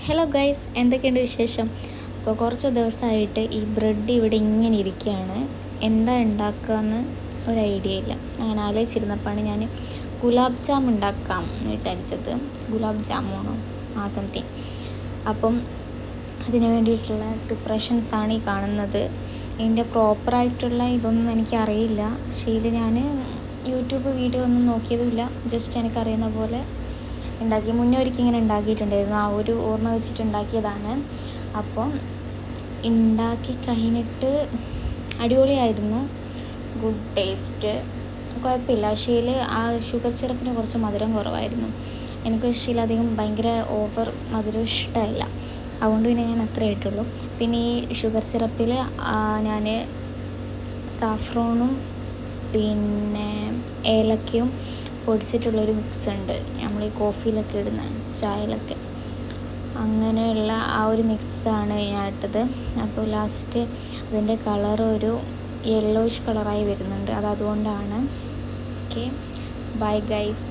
Hello guys, എന്തൊക്കെയുണ്ട് വിശേഷം? അപ്പോൾ കുറച്ച് ദിവസമായിട്ട് ഈ ബ്രെഡ് ഇവിടെ ഇങ്ങനെ ഇരിക്കുകയാണ്. എന്താ ഉണ്ടാക്കുകയെന്ന് ഒരു ഐഡിയ ഇല്ല. അങ്ങനെ ആലോചിച്ചിരുന്നപ്പോഴാണ് ഞാൻ ഗുലാബ് ജാം ഉണ്ടാക്കാം എന്ന് വിചാരിച്ചത്. ഗുലാബ് ജാമുനോ സംതിങ്. അപ്പം അതിന് വേണ്ടിയിട്ടുള്ള പ്രിപ്പറേഷൻസാണ് ഈ കാണുന്നത്. ഇതിൻ്റെ പ്രോപ്പറായിട്ടുള്ള ഇതൊന്നും എനിക്കറിയില്ല. പക്ഷേ ഇത് ഞാൻ യൂട്യൂബ് വീഡിയോ ഒന്നും നോക്കിയതുമില്ല. ജസ്റ്റ് എനിക്കറിയുന്ന പോലെ ഉണ്ടാക്കി. മുന്നേ ഒരിക്കൽ ഇങ്ങനെ ഉണ്ടാക്കിയിട്ടുണ്ടായിരുന്നു. ആ ഒരു ഓർമ്മ വെച്ചിട്ട് ഉണ്ടാക്കിയതാണ്. അപ്പം ഉണ്ടാക്കി കഴിഞ്ഞിട്ട് അടിപൊളിയായിരുന്നു. ഗുഡ് ടേസ്റ്റ്, കുഴപ്പമില്ല. പക്ഷേ ഇതിൽ ആ ഷുഗർ സിറപ്പിന് കുറച്ച് മധുരം കുറവായിരുന്നു. എനിക്ക് പക്ഷേ ഇതിലധികം ഭയങ്കര ഓവർ മധുരം ഇഷ്ടമല്ല. അതുകൊണ്ട് പിന്നെ ഞാൻ അത്രേ ഇട്ടുള്ളൂ. പിന്നെ ഈ ഷുഗർ സിറപ്പിൽ ഞാൻ സാഫ്രോണും പിന്നെ ഏലക്കയും പൊടിച്ചിട്ടുള്ളൊരു മിക്സ് ഉണ്ട്. നമ്മൾ ഈ കോഫിയിലൊക്കെ ഇടുന്ന, ചായയിലൊക്കെ, അങ്ങനെയുള്ള ആ ഒരു മിക്സാണ് ഞാൻ ഇട്ടത്. അപ്പോൾ ലാസ്റ്റ് അതിൻ്റെ കളർ ഒരു യെല്ലോയിഷ് കളറായി വരുന്നുണ്ട്. അതുകൊണ്ടാണ്. Okay, bye guys.